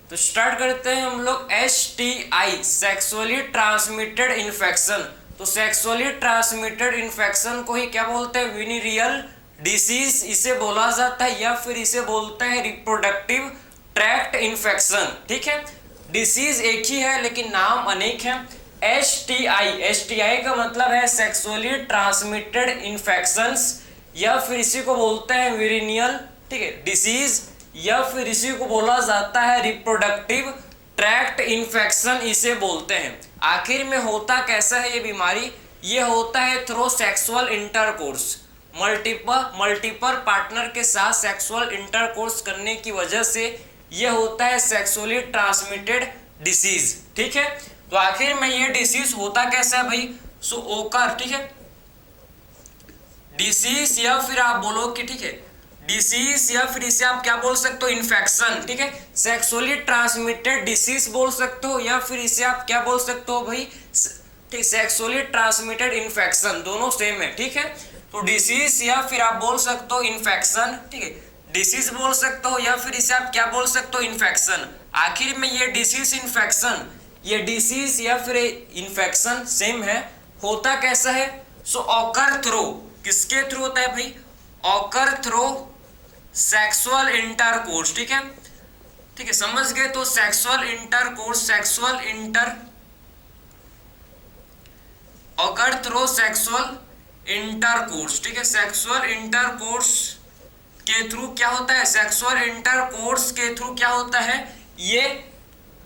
तो स्टार्ट करते हैं हम लोग STI, सेक्सुअली ट्रांसमिटेड इन्फेक्शन। तो सेक्सुअली ट्रांसमिटेड इन्फेक्शन को ही क्या बोलते हैं? वेनेरियल डिसीज इसे बोला जाता है, या फिर इसे बोलते हैं रिप्रोडक्टिव ट्रैक्ट इन्फेक्शन। ठीक है, डिसीज एक ही है लेकिन नाम अनेक है। STI का मतलब है सेक्सुअली ट्रांसमिटेड इन्फेक्शंस, या फिर इसी को बोलते हैं वेरिनियल, ठीक है, डिसीज, या फिर इसी को बोला जाता है रिप्रोडक्टिव ट्रैक्ट इन्फेक्शन इसे बोलते हैं। आखिर में होता कैसा है ये बीमारी? ये होता है through sexual intercourse, multiple partner के साथ सेक्सुअल इंटरकोर्स करने की वजह से ये होता है सेक्सुअली ट्रांसमिटेड डिसीज। ठीक है, तो आखिर में ये डिसीज होता कैसा है भाई? सो ओकर, ठीक है, डिसीज, या फिर आप बोलो कि ठीक है डिसीज, या फिर इसे आप क्या बोल सकते हो? इन्फेक्शन। ठीक है, सेक्सुअली ट्रांसमिटेड डिसीज बोल सकते हो, या फिर इसे आप क्या बोल सकते हो भाई? ठीक, सेक्सुअली ट्रांसमिटेड इन्फेक्शन, दोनों सेम है। ठीक है, तो डिसीज या फिर आप बोल सकते हो इन्फेक्शन। ठीक है, डिसीज बोल सकते हो या फिर इसे आप क्या बोल सकते हो? इन्फेक्शन। आखिर में ये डिसीज इन्फेक्शन, ये डिसीज या फिर इन्फेक्शन सेम है। होता कैसा है? सो ऑकर थ्रू, किसके थ्रू होता है भाई? Occur through sexual intercourse. ठीक है, ठीक है, समझ गए? तो sexual intercourse, occur through sexual intercourse. ठीक है, सेक्सुअल इंटरकोर्स के थ्रू क्या होता है? सेक्सुअल इंटरकोर्स के थ्रू क्या होता है? ये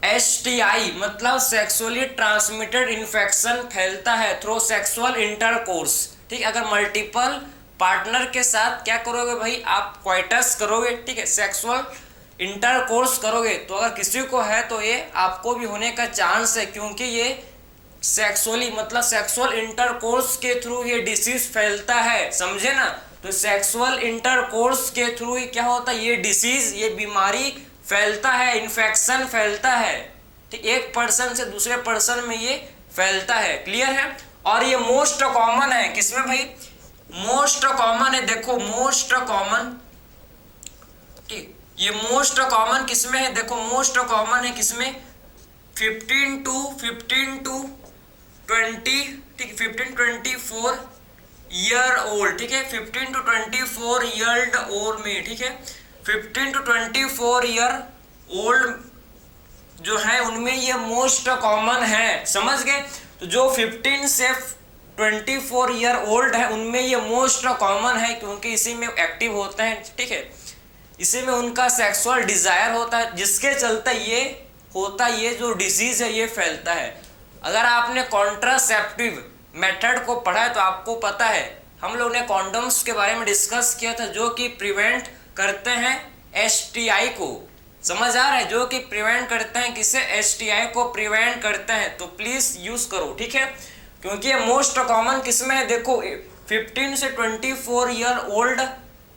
STI मतलब सेक्सुअली ट्रांसमिटेड इन्फेक्शन फैलता है थ्रू सेक्सुअल इंटरकोर्स। ठीक, अगर मल्टीपल पार्टनर के साथ क्या करोगे भाई? आप क्वाइटस करोगे, ठीक है, सेक्सुअल इंटरकोर्स करोगे, तो अगर किसी को है तो ये आपको भी होने का चांस है, क्योंकि ये सेक्सुअली मतलब सेक्सुअल इंटरकोर्स के थ्रू ये डिसीज फैलता है। समझे ना? तो सेक्सुअल इंटरकोर्स के थ्रू ही क्या होता है? ये डिसीज, ये बीमारी फैलता है, इन्फेक्शन फैलता है। ठीक, एक पर्सन से दूसरे पर्सन में ये फैलता है। क्लियर है? और ये मोस्ट कॉमन है किसमें भाई? मोस्ट कॉमन है, देखो मोस्ट कॉमन, ठीक, ये मोस्ट कॉमन किसमें है? देखो मोस्ट कॉमन है किसमें? 15 टू 20, ठीक, 15-24 ईयर ओल्ड। ठीक है, 15 to 24 ईयर ओल्ड में, ठीक है, 15 to 24 ईयर ओल्ड जो है उनमें ये मोस्ट कॉमन है। समझ गए? तो जो 15 से 24 ईयर ओल्ड है उनमें ये मोस्ट कॉमन है, क्योंकि इसी में एक्टिव होते हैं। ठीक है, इसी में उनका सेक्सुअल डिजायर होता है, जिसके चलते ये होता है, ये जो डिजीज है ये फैलता है। अगर आपने कॉन्ट्रासेप्टिव मेथड को पढ़ा है तो आपको पता है, हम लोग ने कॉन्डोम्स के बारे में डिस्कस किया था, जो कि प्रिवेंट करते हैं STI को। समझ आ रहा है? जो कि प्रिवेंट करते हैं किसे? STI को प्रिवेंट करते हैं। तो प्लीज यूज करो, ठीक है, क्योंकि ये मोस्ट कॉमन किसमें है? देखो 15 से 24 ईयर ओल्ड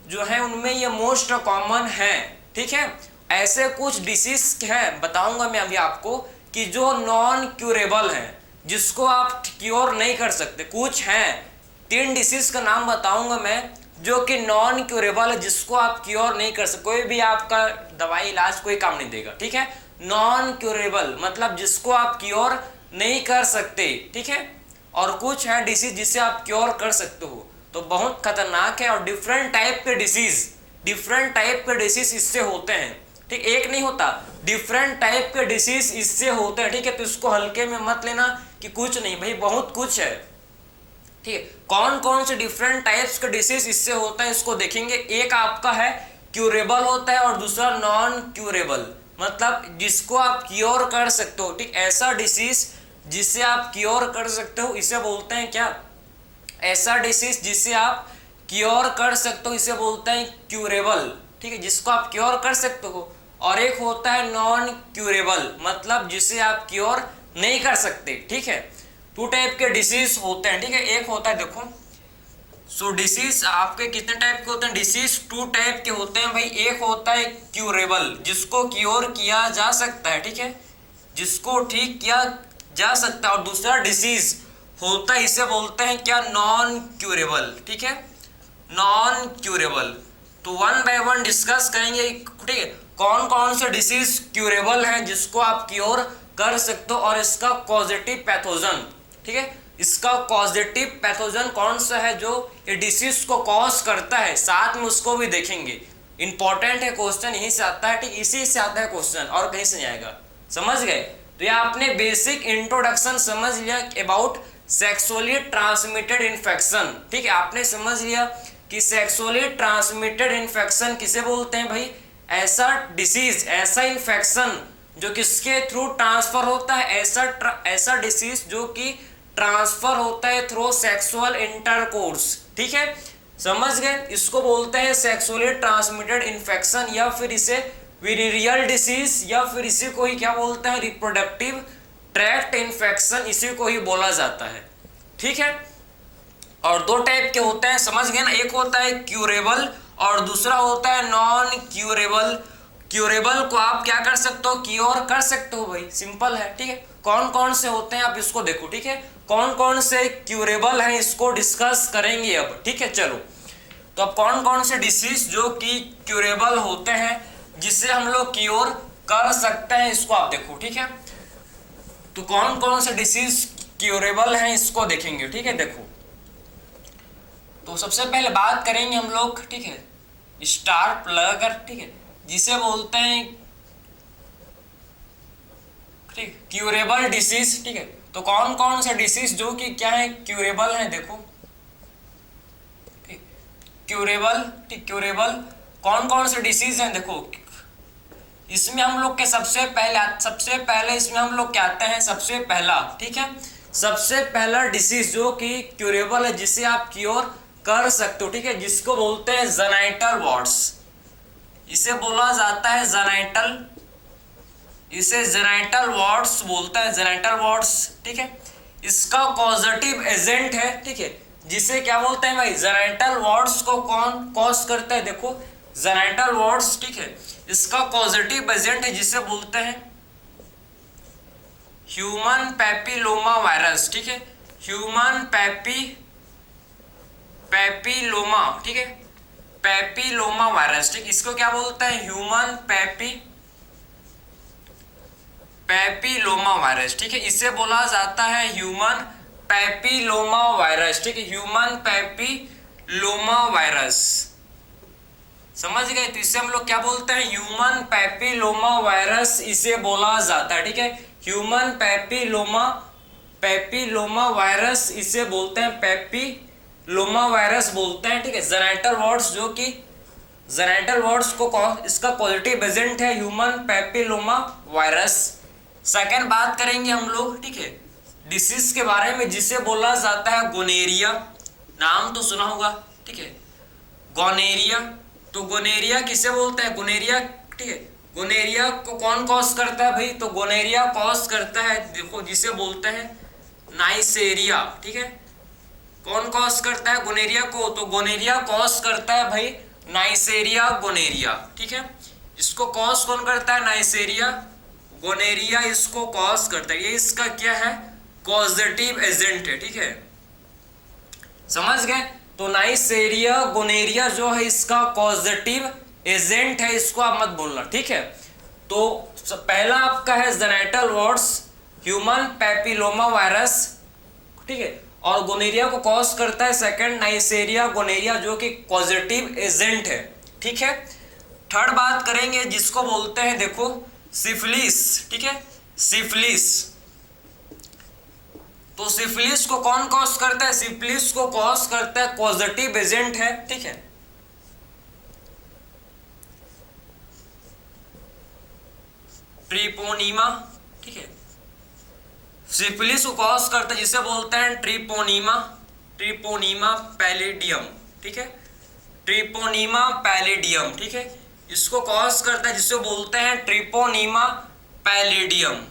जो है उनमें ये मोस्ट कॉमन है। ठीक है, ऐसे कुछ डिसीज है बताऊंगा मैं अभी आपको कि जो नॉन क्यूरेबल है, जिसको आप क्योर नहीं कर सकते। कुछ हैं, 3 डिसीज का नाम बताऊंगा मैं जो कि नॉन क्यूरेबल है, जिसको आप क्योर नहीं कर सकते। कोई भी आपका दवाई इलाज कोई काम नहीं देगा। ठीक है, नॉन क्यूरेबल मतलब जिसको आप क्योर नहीं कर सकते। ठीक है, और कुछ है डिसीज जिसे आप क्योर कर सकते हो, तो बहुत खतरनाक है। और डिफरेंट टाइप के डिसीज इससे होते हैं। ठीक, एक नहीं होता, डिफरेंट टाइप के डिसीज इससे होते हैं। ठीक है, तो इसको हल्के में मत लेना कि कुछ नहीं, भाई बहुत कुछ है। ठीक है, कौन कौन से डिफरेंट टाइप्स के डिसीज इससे होता है इसको देखेंगे। एक आपका है क्यूरेबल होता है, और दूसरा नॉन क्यूरेबल मतलब जिसको आप क्योर कर सकते हो। ठीक, ऐसा डिसीज जिसे आप क्योर कर सकते हो इसे बोलते हैं क्या? ऐसा डिसीज जिसे आप क्योर कर सकते हो इसे बोलते हैं क्यूरेबल। ठीक है, जिसको आप क्योर कर सकते हो। और एक होता है नॉन क्यूरेबल मतलब जिसे आप क्योर नहीं कर सकते। ठीक है, 2 टाइप के डिसीज होते हैं। ठीक है, एक होता है, देखो सो डिसीज आपके कितने टाइप के होते हैं? डिसीज 2 टाइप के होते हैं भाई। एक होता है क्यूरेबल, जिसको क्योर किया जा सकता है। ठीक है, जिसको ठीक किया जा सकता है। और दूसरा डिसीज होता है, इसे बोलते हैं क्या? Non curable. ठीक है, नॉन क्यूरेबल। तो 1 by 1 डिस्कस करेंगे। ठीक है, कौन कौन से डिसीज क्यूरेबल हैं जिसको आप क्योर कर सकते हो, और इसका पॉजिटिव पैथोजन, ठीक है, इसका पॉजिटिव पैथोजन कौन सा है जो ये डिसीज को कॉज करता है, साथ में उसको भी देखेंगे। इंपॉर्टेंट है क्वेश्चन, यहीं से आता है, ठीक, इसी से आता है क्वेश्चन और कहीं से नहीं आएगा। समझ गए? तो ये आपने बेसिक इंट्रोडक्शन समझ लिया अबाउट सेक्सुअली ट्रांसमिटेड इन्फेक्शन। ठीक है, आपने समझ लिया कि सेक्सुअली ट्रांसमिटेड इन्फेक्शन किसे बोलते हैं भाई? ऐसा डिसीज, ऐसा इन्फेक्शन जो किसके थ्रू ट्रांसफर होता है, ऐसा डिसीज जो कि ट्रांसफर होता है थ्रू सेक्सुअल इंटरकोर्स। ठीक है, समझ गए? इसको बोलते हैं सेक्सुअली ट्रांसमिटेड इन्फेक्शन, या फिर इसे वेनेरियल डिसीज, या फिर इसी को ही क्या बोलते हैं? रिप्रोडक्टिव ट्रैक्ट इन्फेक्शन, इसी को ही बोला जाता है। ठीक है, और दो टाइप के होते हैं, समझ गए ना? एक होता है क्यूरेबल और दूसरा होता है नॉन क्यूरेबल। क्यूरेबल को आप क्या कर सकते हो? क्योर कर सकते हो भाई, सिंपल है। ठीक है, कौन कौन से होते हैं आप इसको देखो। ठीक है, कौन कौन से क्यूरेबल हैं इसको डिस्कस करेंगे अब। ठीक है, चलो, तो अब कौन कौन से डिसीज जो कि क्यूरेबल होते हैं जिससे हम लोग क्योर कर सकते हैं, इसको आप देखो। ठीक है, तो कौन कौन से डिसीज क्यूरेबल हैं इसको देखेंगे। ठीक है, देखो, तो सबसे पहले बात करेंगे हम लोग, ठीक है, स्टार प्लगर, ठीक है, जिसे बोलते हैं ठीक क्यूरेबल डिसीज। ठीक है, तो कौन कौन से डिसीज जो कि क्या है? क्यूरेबल है। देखो, ठीक, क्यूरेबल, ठीक, क्यूरेबल कौन कौन से डिसीज हैं? देखो, इसमें हम लोग के सबसे पहले इसमें हम लोग क्या आते हैं? सबसे पहला, ठीक है, सबसे पहला डिसीज जो कि क्यूरेबल है, जिसे आप क्योर कर सकते हो, ठीक है, जिसको बोलते हैं जेनाइटल वॉर्ड्स। इसे बोला जाता है जेनाइटल, इसे जेनाइटल वॉर्ड्स बोलता है, जेनाइटल वॉर्ड्स। ठीक है, इसका पॉजिटिव एजेंट है, ठीक है, जिसे क्या बोलते हैं भाई? जेनाइटल वॉर्ड्स को कौन कॉज करता है? देखो, जेनाइटल वॉर्ड्स, ठीक है, इसका पॉजिटिव एजेंट है जिसे बोलते हैं ह्यूमन पैपिलोमा वायरस। ठीक है, ह्यूमन पैपिलोमा, ठीक है, पैपिलोमा वायरस। ठीक, इसको क्या बोलते हैं? Human papilloma virus. ठीक है, इसे बोला जाता है ह्यूमन पैपिलोमा वायरस। ठीक है, ह्यूमन पैपिलोमा वायरस, समझ गए? तो इसे हम लोग क्या बोलते हैं? ह्यूमन पैपिलोमा वायरस, इसे बोला जाता है। ठीक है, ह्यूमन पैपिलोमा वायरस, इसे बोलते हैं पैपिलोमा वायरस बोलते हैं। ठीक है, जेनाइटल वॉर्ड्स, जो कि जेनाइटल वॉर्ड्स को इसका पॉजिटिव एजेंट है ह्यूमन पैपिलोमा वायरस। सेकेंड बात करेंगे हम लोग, ठीक है, डिसीज के बारे में, जिसे बोला जाता है गोनेरिया। नाम तो सुना होगा, ठीक है, गोनेरिया। तो गोनेरिया किसे बोलते हैं? गोनेरिया, ठीक है, गोनेरिया को कौन कॉज करता है भाई? तो गोनेरिया कॉज करता है, देखो, जिसे बोलते हैं नाइसेरिया। ठीक है, कौन कॉज करता है गोनेरिया को? तो गोनेरिया कॉज करता है भाई नाइसेरिया गोनेरिया। ठीक है, इसको कॉज कौन करता है? नाइसेरिया गोनेरिया इसको कॉज करता है। ये इसका क्या है? पॉजिटिव एजेंट है। ठीक है, समझ गए? तो नाइसेरिया गोनेरिया जो है इसका पॉजिटिव एजेंट है, इसको आप मत भूलना। ठीक है, तो पहला आपका है genital wards, human papilloma virus, ठीक है, और गोनेरिया को कॉज करता है सेकंड नाइसेरिया गोनेरिया, जो कि पॉजिटिव एजेंट है। ठीक है, थर्ड बात करेंगे जिसको बोलते हैं, देखो, सिफिलिस। ठीक है, सिफिलिस। तो सिफिलिस को कौन कॉज करता है? सिफिलिस को कॉज करता है, पॉजिटिव एजेंट है। ठीक है, ट्रिपोनीमा। ठीक है, सिफिलिस को कॉज करता है जिसे बोलते हैं ट्रिपोनीमा पैलिडियम। ठीक है, ट्रिपोनीमा पैलिडियम। ठीक है, इसको कॉज करता है जिसे बोलते हैं ट्रिपोनीमा पैलिडियम।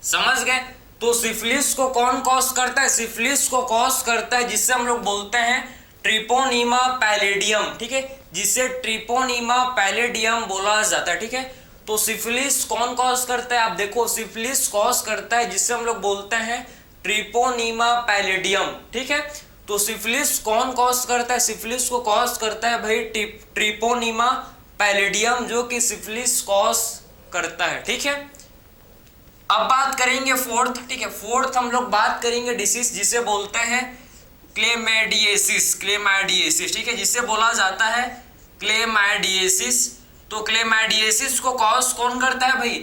समझ गए? तो सिफिलिस को कौन कॉज करता है? सिफिलिस को कॉज करता है जिससे हम लोग बोलते हैं ट्रिपोनीमा पैलिडियम। ठीक है, जिसे ट्रिपोनीमा पैलिडियम बोला जाता है। ठीक है, तो सिफिलिस कौन कॉज करता है? आप देखो, सिफिलिस कॉज करता है जिससे हम लोग बोलते हैं ट्रिपोनीमा पैलिडियम। ठीक है, तो सिफिलिस कौन कॉज करता है? सिफिलिस को कॉज करता है भाई ट्रिपोनिमा पैलिडियम, जो कि सिफिलिस कॉज करता है। ठीक है, अब बात करेंगे फोर्थ। ठीक है, फोर्थ हम लोग बात करेंगे डिसीज जिसे बोलते हैं क्लेमाइडियसिस। क्लेमाइडियसिस, ठीक है, जिसे बोला जाता है क्लेमाइडियसिस। तो क्लेमाइडियसिस को कॉज कौन करता है भाई?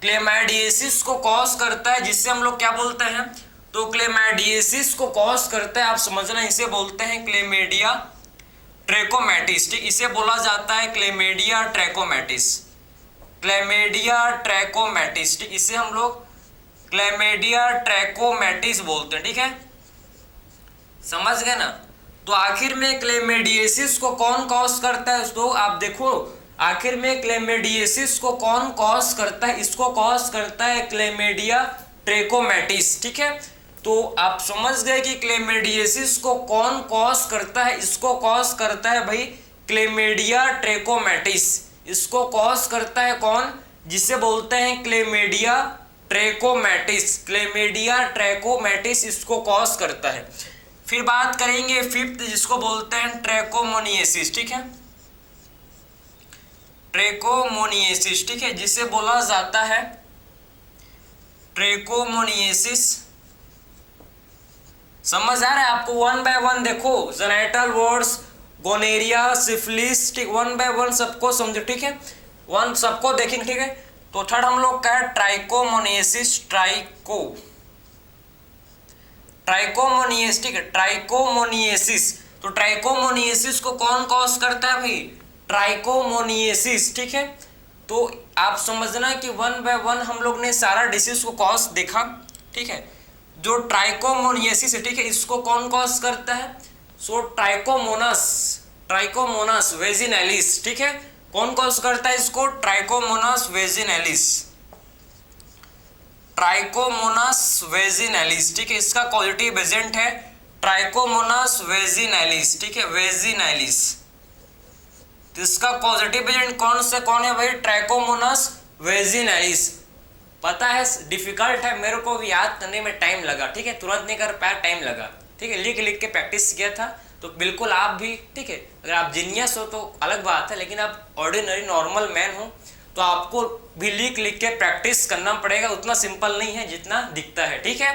क्लेमाइडियसिस को कॉज करता है जिससे हम लोग क्या बोलते हैं? तो क्लेमाइडियसिस को कॉज करता है, आप समझना, इसे बोलते हैं क्लेमेडिया ट्रैकोमैटिस। ठीक, इसे बोला जाता है क्लेमेडिया ट्रैकोमैटिस। क्लेमेडिया ट्रैकोमैटिस, ठीक, इसे हम लोग क्लेमेडिया ट्रैकोमैटिस बोलते हैं। ठीक है, समझ गए ना? तो आखिर में क्लेमेडियसिस को कौन कॉज करता है? तो आप देखो, आखिर में क्लेमेडियसिस को कौन कॉज करता है? इसको कॉज करता है क्लेमेडिया ट्रैकोमैटिस। ठीक है, तो आप समझ गए कि क्लेमेडियसिस को कौन कॉज करता है? इसको कॉज करता है भाई क्लेमेडिया ट्रैकोमैटिस। इसको कॉज करता है कौन? जिसे बोलते हैं क्लेमेडिया ट्रैकोमैटिस। क्लेमेडिया ट्रैकोमैटिस इसको कॉज करता है। फिर बात करेंगे फिफ्थ, जिसको बोलते हैं ट्रैकोमोनियसिस। ठीक है, ट्रैकोमोनियसिस, ठीक है, जिसे बोला जाता है ट्रैकोमोनियसिस। समझ आ रहा है आपको? वन बाय वन देखो, जेनिटल वार्ड्स, गोनेरिया, सिफिलिस, ठीक, वन बाय वन सबको समझो। ठीक है, वन सबको देखेंगे। ठीक है, तो थर्ड हम लोग का है ट्राइकोमोनियसिस। ट्राइकोमोनियस, ठीक है, ट्राइकोमोनियसिस। तो ट्राइकोमोनियसिस को कौन कॉज करता है भाई? ट्राइकोमोनियसिस। ठीक है, तो आप समझना कि वन बाय वन हम लोग ने सारा डिसीज को कॉज देखा। ठीक है, जो ट्राइकोमोनियसिस है, ठीक है, इसको कौन कॉज करता है? सो ट्राइकोमोनास वेजिनैलिस। ठीक है, कौन कॉज करता है इसको? ट्राइकोमोनास वेजिनैलिस। ट्राइकोमोनास वेजिनैलिस, ठीक है, इसका पॉजिटिव एजेंट है ट्राइकोमोनास वेजिनैलिस। ठीक है, वेजिनैलिस, तो इसका पॉजिटिव एजेंट कौन है भाई? ट्राइकोमोनास वेजिनैलिस। पता है डिफिकल्ट है, मेरे को भी याद करने में टाइम लगा। ठीक है, तुरंत नहीं कर पाया, टाइम लगा। ठीक है, लिख के प्रैक्टिस किया था। तो बिल्कुल आप भी, ठीक है, अगर आप जीनियस हो तो अलग बात है, लेकिन आप ऑर्डिनरी नॉर्मल मैन हो तो आपको भी लिख के प्रैक्टिस करना पड़ेगा। उतना सिंपल नहीं है जितना दिखता है। ठीक है,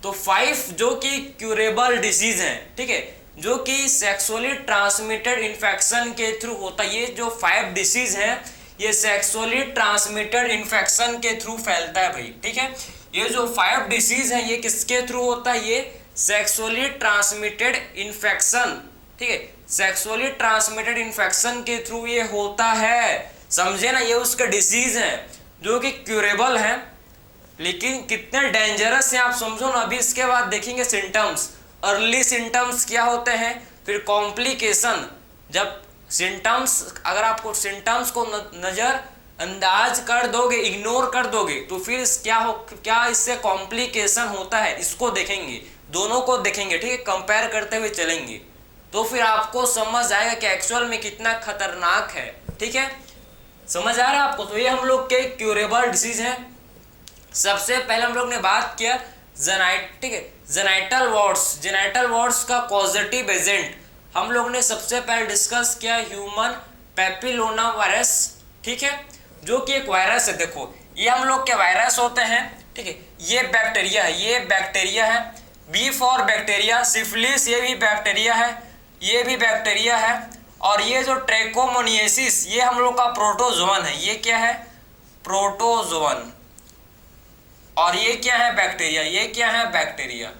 तो 5 जो कि क्यूरेबल डिसीज हैं, ठीक है, जो कि सेक्सुअली ट्रांसमिटेड इन्फेक्शन के थ्रू होता है। ये जो 5 डिसीज हैं, ये सेक्सुअली ट्रांसमिटेड इन्फेक्शन के थ्रू फैलता है भाई। ठीक है, ये जो 5 डिसीज हैं, ये किसके थ्रू होता है? ये सेक्सुअली ट्रांसमिटेड इन्फेक्शन, ठीक है, सेक्सुअली ट्रांसमिटेड इन्फेक्शन के थ्रू ये होता है। समझे ना? ये उसके डिसीज हैं जो कि क्यूरेबल हैं, लेकिन कितने डेंजरस हैं आप समझो ना। अभी इसके बाद देखेंगे सिम्टम्स। अर्ली सिम्टम्स क्या होते हैं, फिर कॉम्प्लिकेशन। जब सिम्टम्स, अगर आपको सिम्टम्स को नजर अंदाज कर दोगे, इग्नोर कर दोगे, तो फिर क्या इससे कॉम्प्लिकेशन होता है, इसको देखेंगे, दोनों को देखेंगे। ठीक है, कंपेयर करते हुए चलेंगे, तो फिर आपको समझ आएगा कि एक्चुअल में कितना खतरनाक है। ठीक है, समझ आ रहा है आपको? तो ये हम लोग के क्यूरेबल डिसीज है। सबसे पहले हम लोग ने बात किया ठीक है, जेनिटल वार्ड्स का पॉजिटिव एजेंट हम लोग ने सबसे पहले डिस्कस किया ह्यूमन पैपिलोमा वायरस। ठीक है, जो कि एक वायरस है। देखो, ये हम लोग के वायरस होते हैं। ठीक है, ये बैक्टीरिया है, बी फॉर बैक्टीरिया। सिफिलिस, ये भी बैक्टीरिया है, ये भी बैक्टीरिया है। और ये जो ट्रैकोमोनियसिस, ये हम लोग का प्रोटोजोवन है। ये क्या है? प्रोटोजोवन। और ये क्या है? बैक्टीरिया।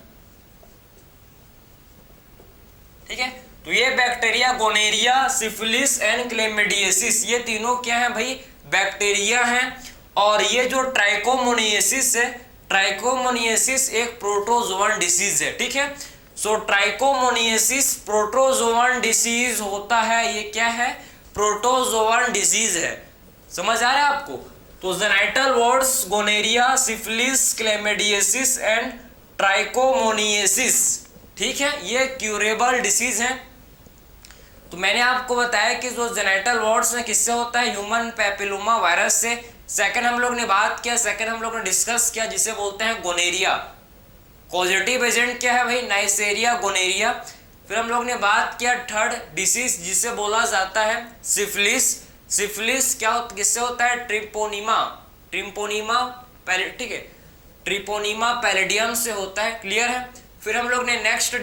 ठीक है, तो ये बैक्टीरिया गोनेरिया, सिफिलिस एंड क्लेमाइडियसिस, ये तीनों क्या है भाई? बैक्टीरिया हैं। और ये जो ट्राइकोमोनियसिस है, ट्राइकोमोनियसिस एक प्रोटोजोवन डिसीज है। ठीक है, सो ट्राइकोमोनियसिस प्रोटोजोवन डिसीज होता है। ये क्या है? प्रोटोजोवन डिसीज है। समझ आ रहा है आपको? तो genital warts, gonorrhoea, syphilis, chlamydiasis and trichomoniasis, ठीक है, ये क्यूरेबल डिसीज है। तो मैंने आपको बताया कि जो जेनिटल वार्ड्स में किससे होता है? ह्यूमन पैपिलोमा वायरस से। सेकंड हम लोग ने बात किया, सेकंड हम लोग ने डिस्कस किया जिसे बोलते हैं गोनेरिया। पॉजिटिव एजेंट क्या है भाई, नाइसेरिया गोनेरिया। फिर हम लोग ने बात किया थर्ड डिसीज जिसे बोला जाता है सिफिलिस। सिफिलिस क्या किससे होता है, ट्रिपोनिमा, ट्रिपोनिमा ठीक है, ट्रिपोनिमा पैलिडियम से होता है, क्लियर है। फिर हम लोग ने नेक्स्ट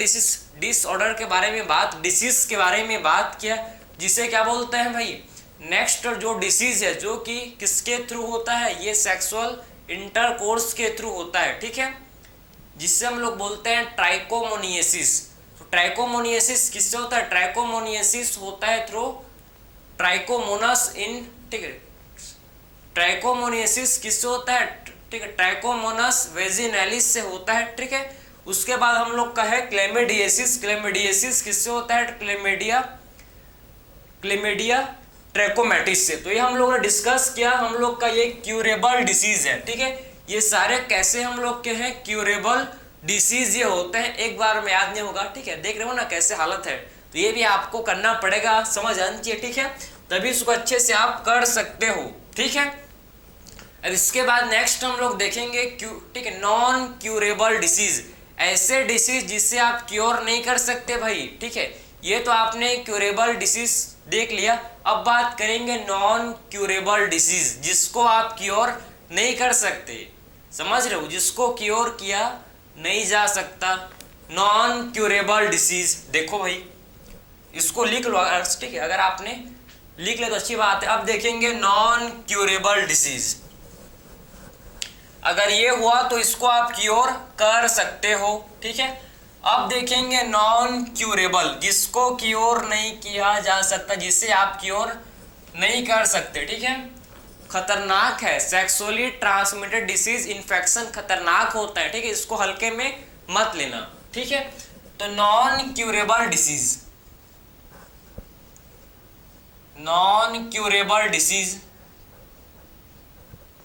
डिसऑर्डर के बारे में डिसीज के बारे में बात किया, जिसे क्या बोलते हैं भाई, नेक्स्ट जो डिसीज है जो कि किसके थ्रू होता है, ये सेक्सुअल इंटरकोर्स के थ्रू होता है, ठीक है, जिससे हम लोग बोलते हैं ट्राइकोमोनियसिस। तो ट्राइकोमोनियसिस किससे होता है, ट्राइकोमोनियसिस होता है थ्रू ट्राइकोमोनस इन, ठीक है, ट्राइकोमोनियसिस किससे होता है, ठीक है, ट्राइकोमोनस वेजिनैलिस से होता है, ठीक है। उसके बाद हम लोग का है क्लेमिडियसिस। क्लेमिडियसिस किससे होता है, क्लेमिडिया ट्रैकोमैटिस से। तो ये हम लोग ने डिस्कस किया, हम लोग का ये क्यूरेबल डिसीज है, ठीक है। ये सारे कैसे हम लोग के हैं, क्यूरेबल डिसीज ये होते हैं, एक बार में याद नहीं होगा, ठीक है, देख रहे हो ना कैसे हालत है। तो ये भी आपको करना पड़ेगा, समझ आनी चाहिए, ठीक है, तभी इसको अच्छे से आप कर सकते हो, ठीक है। अब इसके बाद नेक्स्ट हम लोग देखेंगे ठीक है, नॉन क्यूरेबल डिसीज, ऐसे डिसीज जिससे आप क्योर नहीं कर सकते भाई, ठीक है। ये तो आपने क्यूरेबल डिसीज देख लिया, अब बात करेंगे नॉन क्यूरेबल डिसीज, जिसको आप क्योर नहीं कर सकते, समझ रहे हो, जिसको क्योर किया नहीं जा सकता, नॉन क्यूरेबल डिसीज। देखो भाई इसको लिख लो, ठीक है, अगर आपने लिख ले तो अच्छी बात है। अब देखेंगे नॉन क्यूरेबल डिसीज, अगर ये हुआ तो इसको आप क्योर कर सकते हो, ठीक है। अब देखेंगे नॉन क्यूरेबल, जिसको क्योर नहीं किया जा सकता, जिसे आप क्योर नहीं कर सकते, ठीक है, खतरनाक है, सेक्सुअली ट्रांसमिटेड डिसीज, इन्फेक्शन खतरनाक होता है, ठीक है, इसको हल्के में मत लेना, ठीक है। तो non curable disease, non curable disease,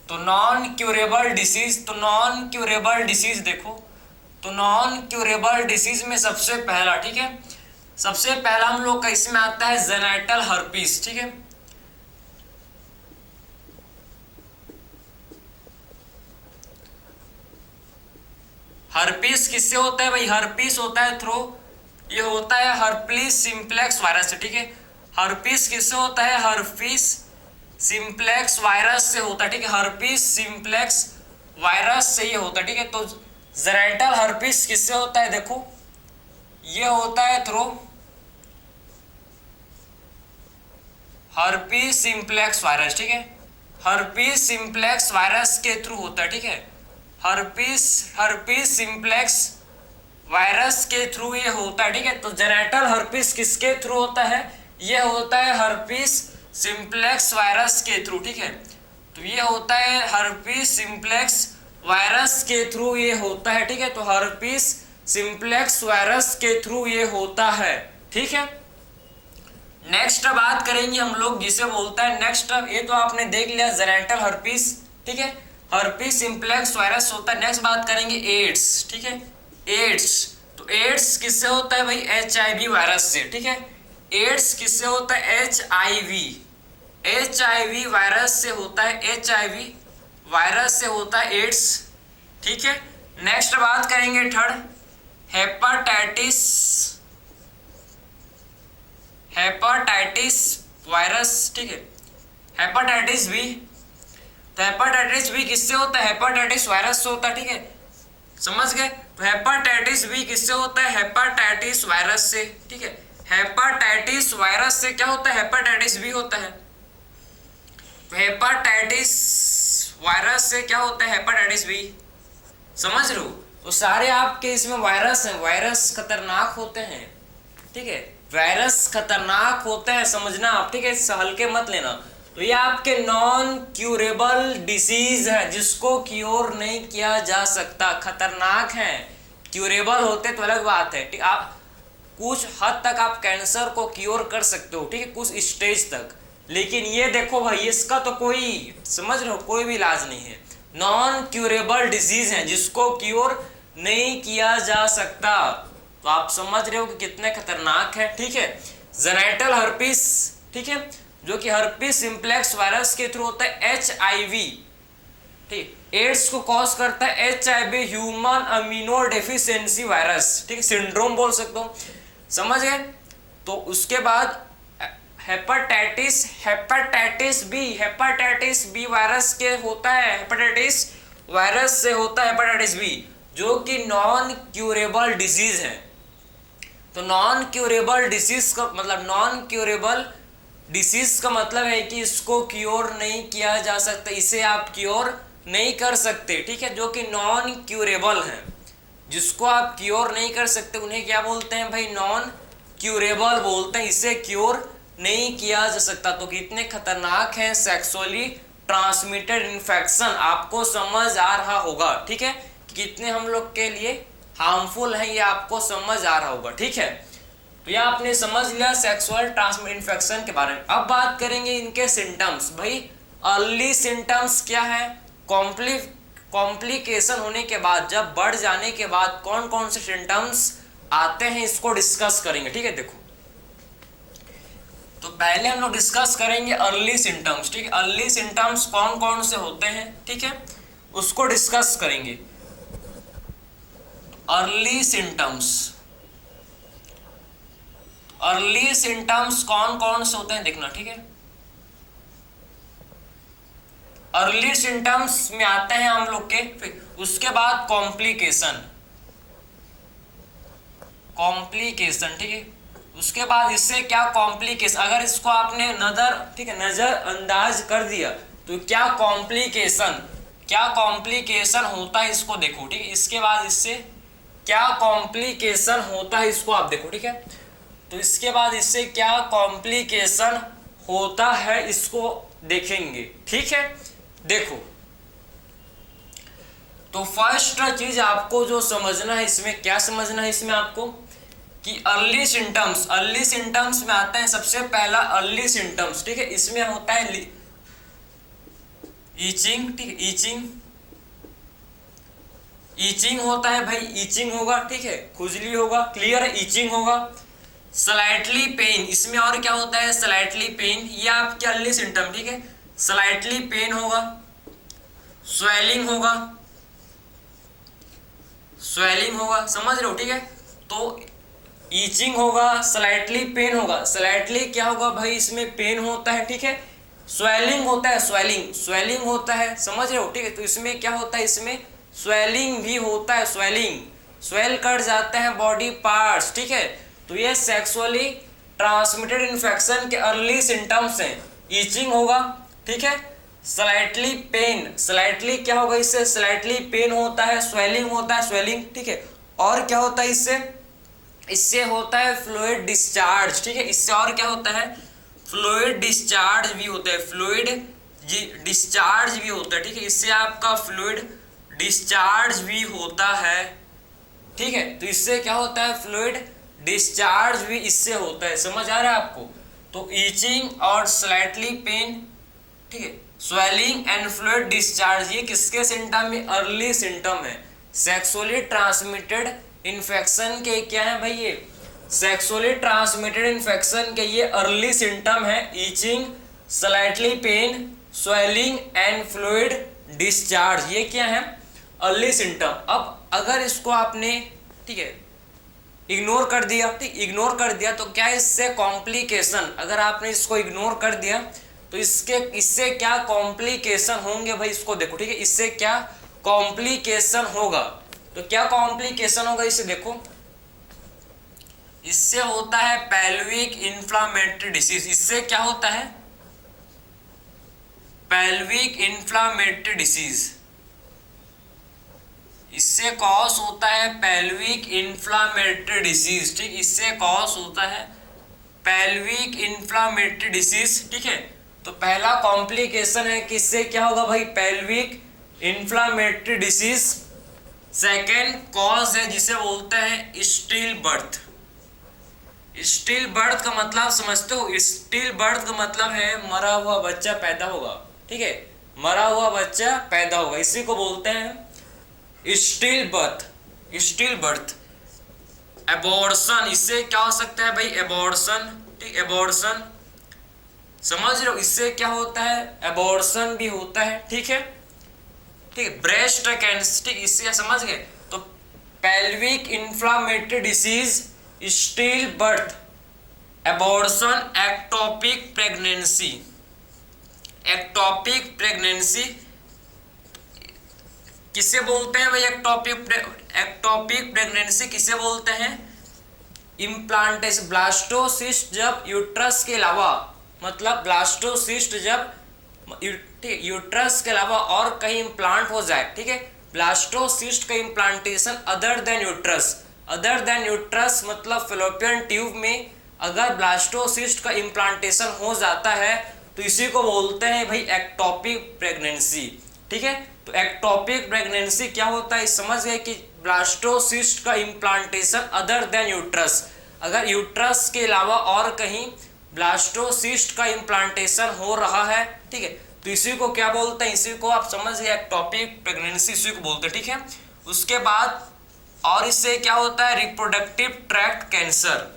तो नॉन क्यूरेबल डिसीज, तो नॉन क्यूरेबल डिसीज देखो, तो नॉन क्यूरेबल डिसीज में सबसे पहला, ठीक है, सबसे पहला हम लोग का इसमें आता है जेनाइटल हर्पीस, ठीक है। हर्पीस किससे होता है भाई, हर्पीस होता है थ्रू, ये होता है हर्पीस सिंप्लेक्स वायरस से, ठीक है। हर्पीस किससे होता है, हर्पीस सिंप्लेक्स वायरस से होता है, ठीक है, हर्पीस सिंप्लेक्स वायरस से ये होता है, ठीक है। तो जेनाइटल हर्पीस किससे होता है, देखो ये होता है थ्रू हर्पीस सिंप्लेक्स वायरस, ठीक है, हर्पीस सिंप्लेक्स वायरस के थ्रू होता है, ठीक है, हर्पीस सिंप्लेक्स वायरस के थ्रू ये होता है, ठीक है। तो जेनाइटल हर्पीस किसके थ्रू होता है, ये होता है हर्पीस सिंप्लेक्स वायरस के थ्रू, ठीक है। तो ये होता है हर्पीस सिंप्लेक्स वायरस के थ्रू ये होता है, ठीक है। तो हर्पीस सिंप्लेक्स वायरस के थ्रू ये होता है, ठीक है। नेक्स्ट बात करेंगे हम लोग जिसे बोलता है, नेक्स्ट ये तो आपने देख लिया जेनाइटल हर्पीस, ठीक है, हर्पीस सिंप्लेक्स वायरस होता है। नेक्स्ट बात करेंगे एड्स, ठीक है, एड्स, तो एड्स किससे होता है भाई, HIV वायरस से, ठीक है, एड्स किससे होता है, HIV वायरस से होता है, HIV वायरस से होता है एड्स, ठीक है। नेक्स्ट बात करेंगे थर्ड हेपेटाइटिस वायरस, ठीक है, हेपेटाइटिस बी, तो हेपेटाइटिस बी किससे होता है, हेपेटाइटिस वायरस से होता है, ठीक है, समझ गए। तो हेपेटाइटिस बी किससे होता है, हेपेटाइटिस वायरस से, ठीक है, हेपेटाइटिस वायरस से क्या होता है, हेपेटाइटिस बी होता है। तो हेपेटाइटिस वायरस से क्या होता है, हेपेटाइटिस बी, समझ लो। तो सारे आपके इसमें वायरस हैं, वायरस खतरनाक होते हैं, ठीक है, वायरस खतरनाक होते हैं, समझना आप, ठीक है, हल्के मत लेना। तो ये आपके नॉन क्यूरेबल डिसीज है, जिसको क्योर नहीं किया जा सकता, खतरनाक है, क्यूरेबल होते तो अलग बात है, ठीक, आप कुछ हद तक आप कैंसर को क्योर कर सकते हो, ठीक है, कुछ स्टेज तक, लेकिन ये देखो भाई इसका तो कोई, समझ रहे हो, कोई भी इलाज नहीं है, नॉन क्यूरेबल डिजीज है, जिसको क्योर नहीं किया जा सकता। तो आप समझ रहे हो कि कितने खतरनाक है, ठीक है। जेनाइटल हर्पीस, ठीक है, जो कि हर्पीस सिंप्लेक्स वायरस के थ्रू होता है, HIV, ठीक ठीक। एड्स को कॉज करता है HIV, human amino deficiency virus, ठीक है, सिंड्रोम बोल सकते हो, समझ गए। तो उसके बाद हेपेटाइटिस बी वायरस के होता है, हेपेटाइटिस वायरस से होता है हेपेटाइटिस बी, जो कि नॉन क्यूरेबल डिजीज है। तो नॉन क्यूरेबल डिसीज का मतलब है कि इसको क्योर नहीं किया जा सकता, इसे आप क्योर नहीं कर सकते, ठीक है, जो कि नॉन क्यूरेबल है। जिसको आप क्योर नहीं कर सकते उन्हें क्या बोलते हैं भाई, नॉन क्यूरेबल बोलते हैं, इसे क्योर नहीं किया जा सकता। तो कितने खतरनाक है सेक्सुअली ट्रांसमिटेड इन्फेक्शन, आपको समझ आ रहा होगा, ठीक है, कितने हम लोग के लिए हार्मफुल है, ये आपको समझ आ रहा होगा, ठीक है। तो ये आपने समझ लिया सेक्सुअल ट्रांसमिटेड इन्फेक्शन के बारे में। अब बात करेंगे इनके सिम्टम्स। भाई अर्ली सिम्टम्स क्या है, कॉम्प्लिकेशन होने के बाद, जब बढ़ जाने के बाद कौन कौन से सिम्टम्स आते हैं, इसको डिस्कस करेंगे, ठीक है। देखो, तो पहले हम लोग डिस्कस करेंगे अर्ली सिम्टम्स, ठीक है, अर्ली सिम्टम्स कौन कौन से होते हैं, ठीक है, उसको डिस्कस करेंगे। अर्ली सिम्टम्स कौन कौन से होते हैं देखना, ठीक है। अर्ली सिम्टम्स में आते हैं हम लोग के, फिर उसके बाद कॉम्प्लिकेशन, ठीक है, उसके बाद इससे क्या कॉम्प्लिकेशन, अगर इसको आपने नजरअंदाज कर दिया तो क्या कॉम्प्लिकेशन होता है, इसको देखो, ठीक है। इसके बाद इससे क्या कॉम्प्लिकेशन होता है, इसको आप देखो, ठीक है। तो इसके बाद इससे क्या कॉम्प्लिकेशन होता है, इसको देखेंगे, ठीक है। देखो, तो फर्स्ट चीज आपको जो समझना है इसमें, क्या समझना है इसमें आपको, कि अर्ली सिम्टम्स में आते हैं सबसे पहला अर्ली सिम्टम्स, ठीक है। इसमें होता है ईचिंग, ठीक है, ईचिंग होता है भाई, ईचिंग होगा, ठीक है, खुजली होगा, क्लियर है, ईचिंग होगा। स्लाइटली पेन, इसमें और क्या होता है, स्लाइटली पेन, ये आपके अर्ली सिम्टम, ठीक है, स्लाइटली पेन होगा, स्वेलिंग होगा, समझ रहे हो, ठीक है। तो ईचिंग होगा, स्लाइटली पेन होगा, स्लाइटली क्या होगा भाई, इसमें पेन होता है, ठीक है। स्वेलिंग होता है, स्वेलिंग होता है, समझ रहे हो, ठीक है। तो इसमें क्या होता है, इसमें स्वेलिंग भी होता है, स्वेल कर जाते हैं बॉडी पार्ट्स, ठीक है। तो ये सेक्सुअली ट्रांसमिटेड इन्फेक्शन के अर्ली सिम्टम्स हैं। ईचिंग होगा, ठीक है, स्लाइटली क्या होगा, इससे स्लाइटली पेन होता है, स्वेलिंग होता है, ठीक है। और क्या होता है इससे होता है फ्लूइड डिस्चार्ज, ठीक है। इससे और क्या होता है, फ्लूइड डिस्चार्ज भी होता है, ठीक है। इससे आपका फ्लूइड डिस्चार्ज भी होता है, ठीक है। तो इससे क्या होता है, फ्लूइड डिस्चार्ज भी इससे होता है, समझ आ रहा है आपको। तो ईचिंग और स्लाइटली पेन, ठीक है, स्वेलिंग एंड फ्लूइड डिस्चार्ज, ये किसके सिम्टम में, अर्ली सिम्टम है। सेक्सुअली ट्रांसमिटेड इन्फेक्शन के क्या है भाई, ये सेक्सुअली ट्रांसमिटेड इन्फेक्शन के ये अर्ली सिम्टम है, itching, slightly pain, swelling and fluid discharge, ये क्या है, अर्ली सिम्टम। अब अगर इसको आपने, ठीक है, इग्नोर कर दिया, तो क्या इससे कॉम्प्लिकेशन, अगर आपने इसको इग्नोर कर दिया तो इससे क्या कॉम्प्लिकेशन होंगे भाई, इसको देखो, ठीक है। इससे क्या कॉम्प्लिकेशन होगा, तो क्या कॉम्प्लिकेशन होगा, इसे देखो। इससे होता है पेल्विक इन्फ्लामेटरी डिसीज, इससे क्या होता है, पेल्विक इन्फ्लामेटरी डिसीज, इससे कॉज होता है पेल्विक इन्फ्लामेटरी डिसीज, ठीक, इससे कॉज होता है पेल्विक इन्फ्लामेटरी डिसीज, ठीक है। तो पहला कॉम्प्लिकेशन है कि इससे क्या होगा भाई, pelvic inflammatory disease. Second cause है जिसे बोलते हैं स्टिल बर्थ। स्टिल बर्थ का मतलब समझते हो, स्टिल बर्थ का मतलब है मरा हुआ बच्चा पैदा होगा, ठीक है, मरा हुआ बच्चा पैदा होगा, इसी को बोलते हैं स्टिल बर्थ। एबॉर्शन, इससे क्या हो सकता है भाई, एबॉर्शन, ठीक, एबॉर्शन, समझ रहे हो, इससे क्या होता है, एबॉर्शन भी होता है, ठीक है। ठीक है, ब्रेस्ट कैंसर, ठीक, इससे समझ गए। तो pelvic inflammatory disease, still birth, abortion, ectopic pregnancy. Ectopic pregnancy किसे बोलते हैं भाई? एक्टोपिक प्रेगनेंसी किसे बोलते हैं? इम्प्लांटेशन, ब्लास्टोसिस्ट जब यूट्रस के अलावा, मतलब ब्लास्टोसिस्ट जब यूट्रस के अलावा और कहीं इम्प्लांट हो जाए, ठीक है, ब्लास्टोसिस्ट का implantation other than uterus, other than uterus मतलब फेलोपियन ट्यूब में अगर ब्लास्टोसिस्ट का इम्प्लांटेशन हो जाता है तो इसी को बोलते हैं भाई एक्टोपिक प्रेगनेंसी। ठीक है, तो एक्टोपिक प्रेगनेंसी क्या होता है समझ गए कि ब्लास्टोसिस्ट का इम्प्लांटेशन अदर देन यूट्रस, अगर यूट्रस के अलावा और कहीं ब्लास्टोसिस्ट का इम्प्लांटेशन हो रहा है, ठीक है, तो इसी को क्या बोलते हैं? इसी को आप समझ गए एक्टोपिक प्रेगनेंसी, इसी को बोलते हैं। ठीक है, उसके बाद और इससे क्या होता है? Reproductive tract cancer,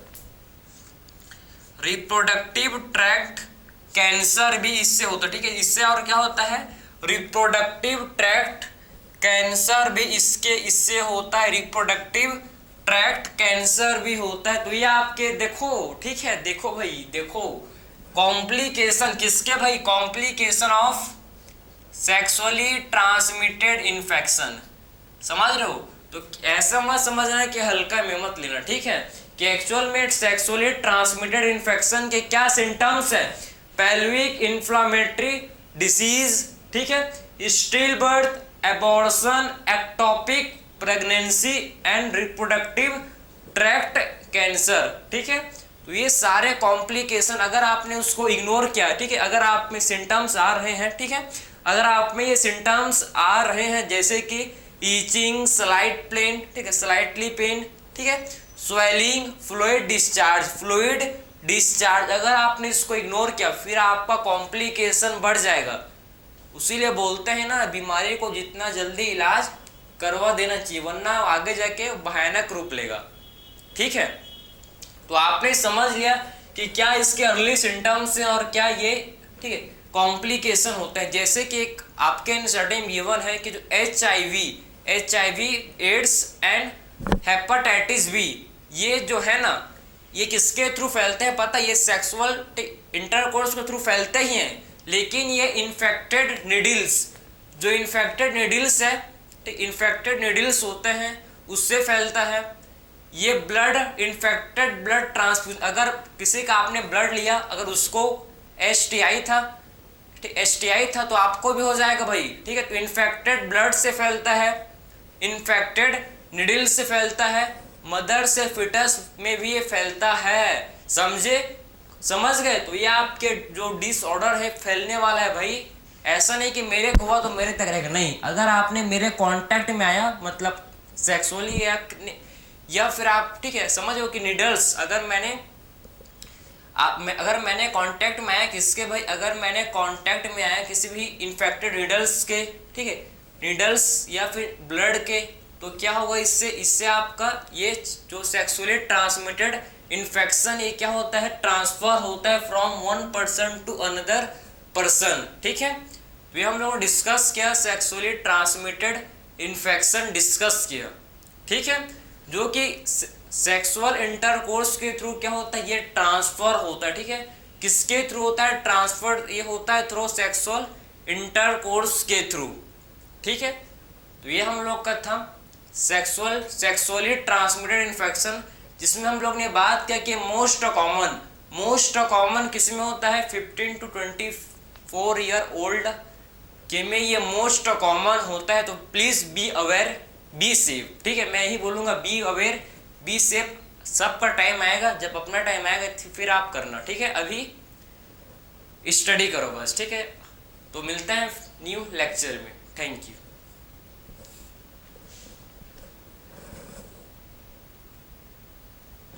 reproductive tract cancer भी इससे होता है। ठीक है, इससे और क्या होता है? रिप्रोडक्टिव ट्रैक्ट कैंसर भी इससे होता है, रिप्रोडक्टिव ट्रैक्ट कैंसर भी होता है। तो ये आपके देखो, ठीक है, देखो भाई, देखो कॉम्प्लिकेशन किसके भाई? Complication of sexually transmitted infection, समझ रहे हो? तो ऐसा मत समझना कि हल्का में मत लेना, ठीक है, कि एक्चुअल में सेक्सुअली ट्रांसमिटेड इन्फेक्शन के क्या सिम्टम्स है? पेल्विक इन्फ्लामेटरी डिसीज, ठीक है, still birth, abortion, ectopic pregnancy and reproductive tract cancer. ठीक है, तो ये सारे कॉम्प्लिकेशन अगर आपने उसको इग्नोर किया, ठीक है, अगर आप में सिम्टम्स आ रहे हैं, ठीक है, अगर आप में ये सिम्टम्स आ रहे हैं जैसे कि ईचिंग, स्लाइट पेन, ठीक है, स्लाइटली पेन, ठीक है, स्वेलिंग, फ्लूइड डिस्चार्ज, अगर आपने इसको इग्नोर किया फिर आपका कॉम्प्लिकेशन बढ़ जाएगा। उसीलिए बोलते हैं ना, बीमारी को जितना जल्दी इलाज करवा देना चाहिए वरना आगे जाके भयानक रूप लेगा। ठीक है, तो आपने समझ लिया कि क्या इसके अर्ली सिम्टम्स हैं और क्या ये, ठीक है, कॉम्प्लिकेशन होता है। जैसे कि एक आपके सर्टेन गिवन है कि जो HIV, AIDS and hepatitis B, ये जो है ना, ये किसके थ्रू फैलते हैं पता? ये सेक्सुअल इंटरकोर्स के थ्रू फैलते ही हैं, लेकिन ये इन्फेक्टेड निडल्स, जो इन्फेक्टेड निडल्स है, इन्फेक्टेड निडल्स होते हैं उससे फैलता है। ये ब्लड, इन्फेक्टेड ब्लड ट्रांसफ्यूजन, अगर किसी का आपने ब्लड लिया, अगर उसको STI था, STI था तो आपको भी हो जाएगा भाई। ठीक है, तो इन्फेक्टेड ब्लड से फैलता है, इन्फेक्टेड निडल से फैलता है, मदर से फिटस में भी ये फैलता है। समझ गए? तो ये आपके जो डिसऑर्डर है फैलने वाला है भाई। ऐसा नहीं कि मेरे को हुआ तो मेरे तक रहेगा, नहीं, अगर आपने मेरे कांटेक्ट में आया मतलब सेक्सुअली या फिर आप, ठीक है, समझो कि निडल्स, अगर मैंने कांटेक्ट में आया किसके भाई? अगर मैंने कांटेक्ट में आया किसी भी इन्फेक्टेड निडल्स के, ठीक है, निडल्स या फिर ब्लड के, तो क्या होगा? इससे आपका ये जो सेक्सुअली ट्रांसमिटेड इन्फेक्शन, ये क्या होता है? ट्रांसफर होता है from one person to another person. ठीक है, तो ये हम लोगों ने डिस्कस किया, सेक्सुअली ट्रांसमिटेड इन्फेक्शन डिस्कस किया। ठीक है, जो कि सेक्सुअल इंटरकोर्स के थ्रू क्या होता है? ये ट्रांसफर होता है। ठीक है, किसके थ्रू होता है ट्रांसफर? ये होता है थ्रू सेक्सुअल इंटरकोर्स के थ्रू। ठीक है, तो ये हम लोग का था सेक्सुअली ट्रांसमिटेड इन्फेक्शन, जिसमें हम लोग ने बात किया कि मोस्ट कॉमन किस में होता है? 15 to 24 ईयर ओल्ड के में ये मोस्ट कॉमन होता है। तो please be aware, be safe. ठीक है, मैं ही बोलूँगा, बी अवेयर, बी सेफ। सबका टाइम आएगा, जब अपना टाइम आएगा फिर आप करना। ठीक है, अभी स्टडी करो बस। ठीक है, तो मिलते हैं न्यू लेक्चर में। Thank you.